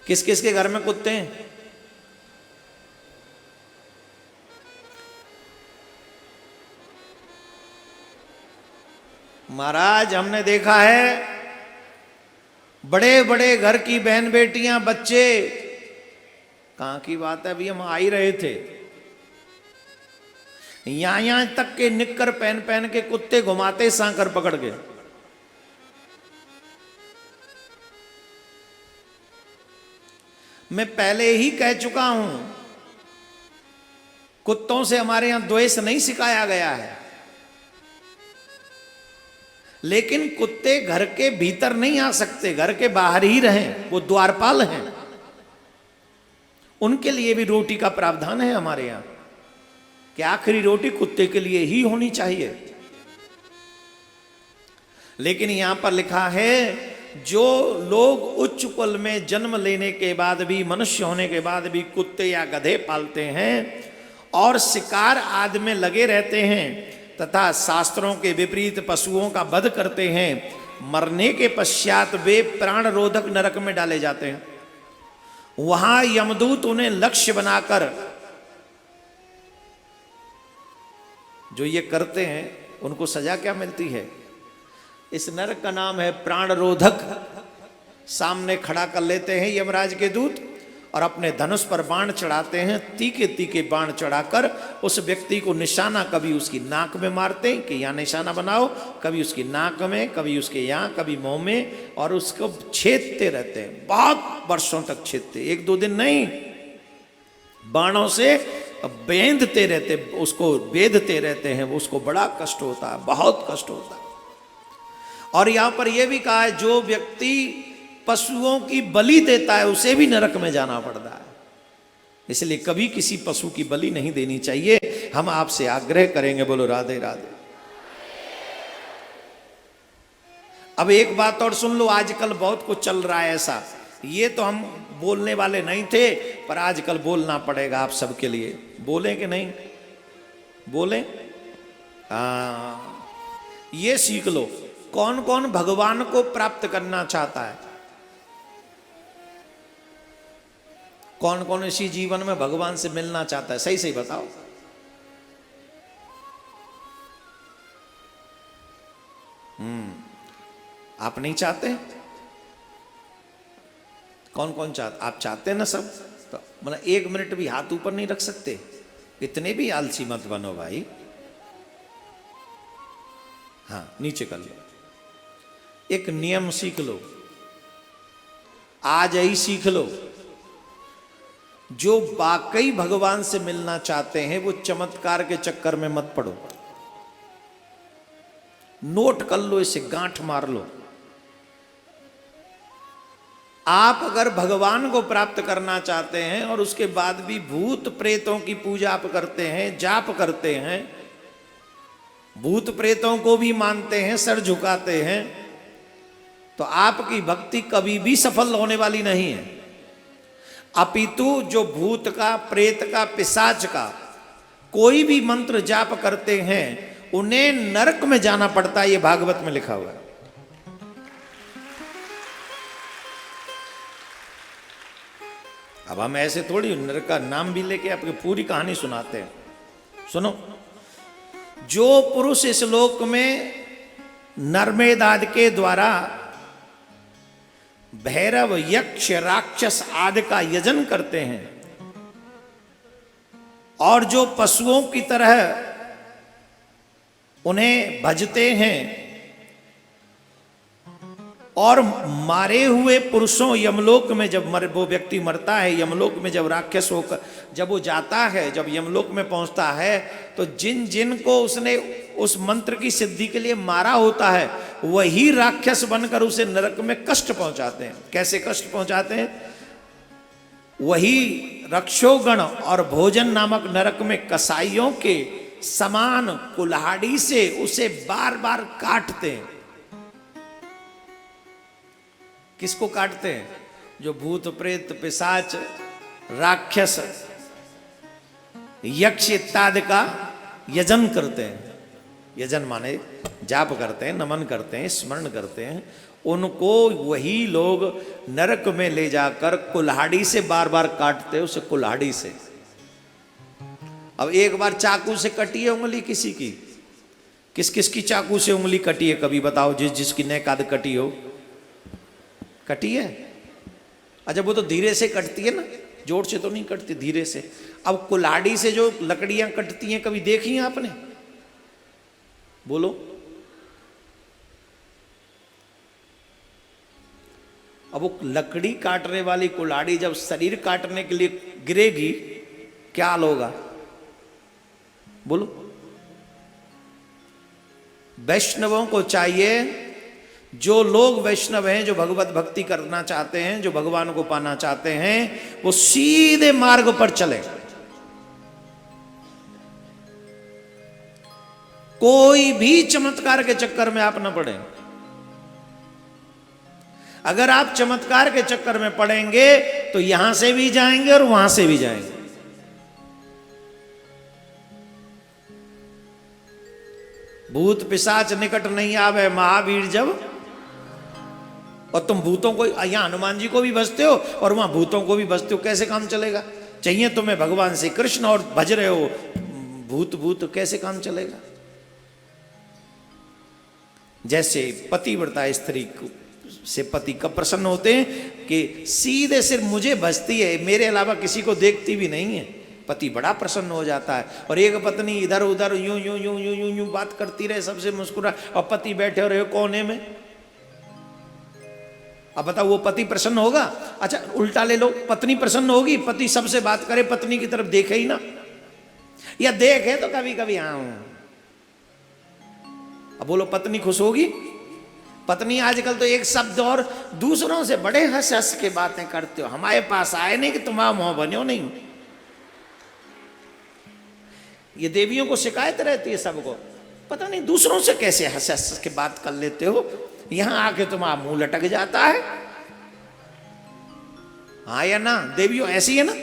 किस किस के घर में कुत्ते हैं? महाराज हमने देखा है बड़े बड़े घर की बहन बेटियां बच्चे, कहां की बात है अभी हम आ ही रहे थे, यहां तक के निक्कर पहन पहन के कुत्ते घुमाते सांकर पकड़ के। मैं पहले ही कह चुका हूं कुत्तों से हमारे यहां द्वेष नहीं सिखाया गया है, लेकिन कुत्ते घर के भीतर नहीं आ सकते, घर के बाहर ही रहें, वो द्वारपाल हैं, उनके लिए भी रोटी का प्रावधान है हमारे यहां कि आखिरी रोटी कुत्ते के लिए ही होनी चाहिए। लेकिन यहां पर लिखा है जो लोग उच्च कुल में जन्म लेने के बाद भी, मनुष्य होने के बाद भी कुत्ते या गधे पालते हैं और शिकार आदि में लगे रहते हैं तथा शास्त्रों के विपरीत पशुओं का वध करते हैं, मरने के पश्चात वे प्राण रोधक नरक में डाले जाते हैं। वहां यमदूत उन्हें लक्ष्य बनाकर, जो ये करते हैं उनको सजा क्या मिलती है? इस नरक का नाम है प्राण रोधक। सामने खड़ा कर लेते हैं यमराज के दूत और अपने धनुष पर बाण चढ़ाते हैं, तीखे तीखे बाण चढ़ाकर उस व्यक्ति को निशाना कभी उसकी नाक में मारते हैं कि यहाँ निशाना बनाओ, कभी उसकी नाक में, कभी उसके यहाँ, कभी मुंह में, और उसको छेदते रहते हैं, बहुत वर्षों तक छेदते, एक दो दिन नहीं, बाणों से बेंधते रहते, उसको बेधते रहते हैं, उसको बड़ा कष्ट होता है, बहुत कष्ट होता है। और यहां पर यह भी कहा है जो व्यक्ति पशुओं की बलि देता है उसे भी नरक में जाना पड़ता है, इसलिए कभी किसी पशु की बलि नहीं देनी चाहिए। हम आपसे आग्रह करेंगे, बोलो राधे राधे। अब एक बात और सुन लो, आजकल बहुत कुछ चल रहा है ऐसा, ये तो हम बोलने वाले नहीं थे पर आजकल बोलना पड़ेगा आप सबके लिए। बोलें कि नहीं बोलें? ये सीख लो, कौन कौन भगवान को प्राप्त करना चाहता है? कौन कौन इसी जीवन में भगवान से मिलना चाहता है? सही सही बताओ। आप नहीं चाहते? कौन कौन चाहते? आप चाहते हैं ना सब? तो मतलब एक मिनट भी हाथ ऊपर नहीं रख सकते? इतने भी आलसी मत बनो भाई। हाँ, नीचे कर लो। एक नियम सीख लो, आज ही सीख लो, जो वाकई भगवान से मिलना चाहते हैं वो चमत्कार के चक्कर में मत पड़ो। नोट कर लो, इसे गांठ मार लो। आप अगर भगवान को प्राप्त करना चाहते हैं और उसके बाद भी भूत प्रेतों की पूजा आप करते हैं, जाप करते हैं, भूत प्रेतों को भी मानते हैं, सर झुकाते हैं, तो आपकी भक्ति कभी भी सफल होने वाली नहीं है। अपितु जो भूत का, प्रेत का, पिशाच का कोई भी मंत्र जाप करते हैं उन्हें नरक में जाना पड़ता है, ये भागवत में लिखा हुआ है। अब हम ऐसे थोड़ी नरक का नाम भी लेके आपकी पूरी कहानी सुनाते हैं। सुनो, जो पुरुष इस लोक में नर्मेदाद के द्वारा भैरव, यक्ष, राक्षस आदि का यजन करते हैं और जो पशुओं की तरह उन्हें भजते हैं और मारे हुए पुरुषों यमलोक में जब वो व्यक्ति मरता है, यमलोक में जब राक्षस होकर जब वो जाता है, जब यमलोक में पहुंचता है, तो जिन जिन को उसने उस मंत्र की सिद्धि के लिए मारा होता है वही राक्षस बनकर उसे नरक में कष्ट पहुंचाते हैं। कैसे कष्ट पहुंचाते हैं? वही रक्षोगण और भोजन नामक नरक में कसाईयों के समान कुल्हाड़ी से उसे बार बार काटते हैं। किसको काटते हैं? जो भूत प्रेत पिशाच राक्षस यक्ष इत्यादि का यजन करते हैं। यजन माने जाप करते हैं, नमन करते हैं, स्मरण करते हैं, उनको वही लोग नरक में ले जाकर कुल्हाड़ी से बार बार काटते हैं, उसे कुल्हाड़ी से। अब एक बार चाकू से कटी है उंगली किसी की, किस किस की चाकू से उंगली कटी है कभी बताओ, जिसकी नेकाद कटी हो, कटी है? अच्छा वो तो धीरे से कटती है ना, जोर से तो नहीं कटती, धीरे से। अब कुल्हाड़ी से जो लकड़ियां कटती हैं कभी देखी हैं आपने? बोलो। अब वो लकड़ी काटने वाली कुल्हाड़ी जब शरीर काटने के लिए गिरेगी, क्या हाल होगा? बोलो। वैष्णवों को चाहिए, जो लोग वैष्णव हैं, जो भगवत भक्ति करना चाहते हैं, जो भगवान को पाना चाहते हैं, वो सीधे मार्ग पर चले, कोई भी चमत्कार के चक्कर में आप न पड़े। अगर आप चमत्कार के चक्कर में पड़ेंगे तो यहां से भी जाएंगे और वहां से भी जाएंगे। भूत पिशाच निकट नहीं आवे महावीर जब, और तुम भूतों को, यहां हनुमान जी को भी बसते हो और वहां भूतों को भी बसते हो, कैसे काम चलेगा? चाहिए तुम्हें भगवान श्री कृष्ण और भज रहे हो भूत भूत, कैसे काम चलेगा? जैसे पतिव्रता स्त्री से पति कब प्रसन्न होते हैं कि सीधे सिर्फ मुझे बसती है, मेरे अलावा किसी को देखती भी नहीं है, पति बड़ा प्रसन्न हो जाता है। और एक पत्नी इधर उधर यूं यूं यूं यूं यूं यूं बात करती रहे, सबसे मुस्कुरा, और पति बैठे रहे कोने में। अब बताओ वो पति प्रसन्न होगा? अच्छा उल्टा ले लो, पत्नी प्रसन्न होगी? पति सबसे बात करे, पत्नी की तरफ देखे ही ना, या देखे तो कभी कभी हाँ। अब बोलो पत्नी खुश होगी? पत्नी आजकल तो एक शब्द और दूसरों से बड़े हंस हंस के बातें करते हो, हमारे पास आए नहीं कि तुम्हारा मुंह बनो नहीं। ये देवियों को शिकायत रहती है सबको, पता नहीं दूसरों से कैसे हंस हंस के बात कर लेते हो, यहां आके तुम्हारा मुंह लटक जाता है। हाँ या ना? देवियों ऐसी है ना,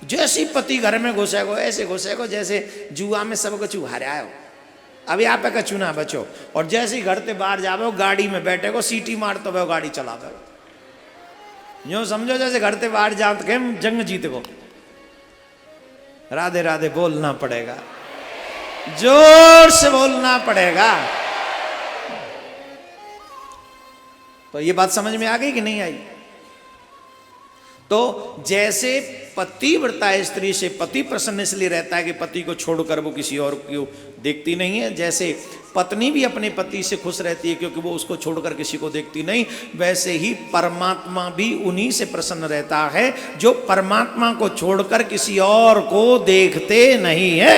जैसी पति घर में घुसेगो ऐसे घुसेगो जैसे जुआ में सबको चुहारा हो, अभी आप का चुना बचो। और जैसे ही घर से बाहर जाओ, गाड़ी में बैठे को सीटी मारते हुए गाड़ी चला दो, यूं समझो जैसे घर से बाहर जाओ तो जंग जीत को। राधे राधे बोलना पड़ेगा, जोर से बोलना पड़ेगा। तो ये बात समझ में आ गई कि नहीं आई? तो जैसे पतिव्रता स्त्री से पति प्रसन्न इसलिए रहता है कि पति को छोड़कर वो किसी और को देखती नहीं है, जैसे पत्नी भी अपने पति से खुश रहती है क्योंकि वो उसको छोड़कर किसी को देखती नहीं, वैसे ही परमात्मा भी उन्हीं से प्रसन्न रहता है जो परमात्मा को छोड़कर किसी और को देखते नहीं है।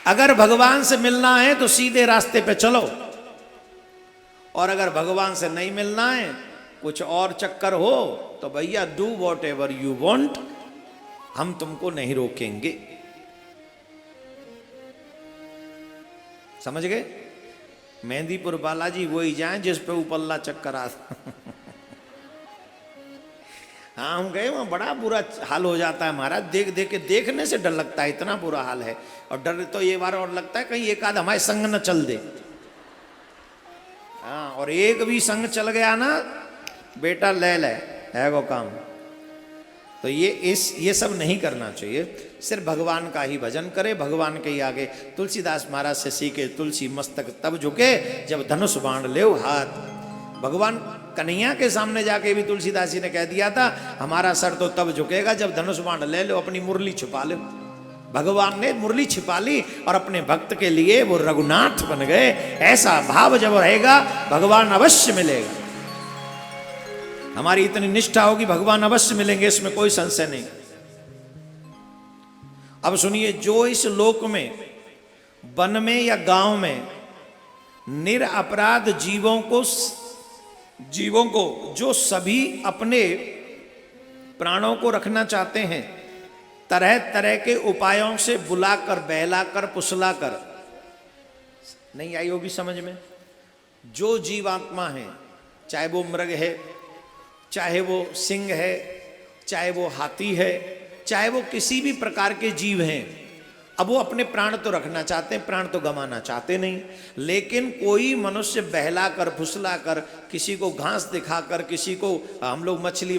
अगर भगवान से मिलना है तो सीधे रास्ते पे चलो, और अगर भगवान से नहीं मिलना है, कुछ और चक्कर हो, तो भैया do what ever you want, हम तुमको नहीं रोकेंगे। समझ गए? मेहंदीपुर बालाजी वही जाए जिस पे उपल्ला चक्कर आता। हाँ हम गए, वहां बड़ा बुरा हाल हो जाता है महाराज, देख देख के, देखने से डर लगता है, इतना बुरा हाल है। और डर तो ये बार और लगता है कहीं एक आध हमारे संग न चल दे। हाँ, और एक भी संग चल गया ना बेटा ले ले है वो काम। तो ये सब नहीं करना चाहिए, सिर्फ भगवान का ही भजन करे, भगवान के ही आगे। तुलसीदास महाराज से सीखे, तुलसी मस्तक तब झुके जब धनुष बाण ले हाथ। भगवान कन्हैया के सामने जाके भी तुलसीदास जी ने कह दिया था, हमारा सर तो तब झुकेगा जब धनुष बाण ले लो, अपनी मुरली छुपा लो। भगवान ने मुरली छिपा ली और अपने भक्त के लिए वो रघुनाथ बन गए। ऐसा भाव जब रहेगा भगवान अवश्य मिलेगा। हमारी इतनी निष्ठा होगी भगवान अवश्य मिलेंगे, इसमें कोई संशय नहीं। अब सुनिए, जो इस लोक में, वन में या गांव में निरपराध जीवों को जो सभी अपने प्राणों को रखना चाहते हैं, तरह तरह के उपायों से बुलाकर, बहलाकर, पुसलाकर, नहीं आई होगी समझ में। जो जीवात्मा है, चाहे वो मृग है, चाहे वो सिंह है, चाहे वो हाथी है, चाहे वो किसी भी प्रकार के जीव हैं, अब वो अपने प्राण तो रखना चाहते हैं, प्राण तो गंवाना चाहते नहीं, लेकिन कोई मनुष्य बहला कर फुसला कर, किसी को घास दिखाकर, किसी को हम लोग मछली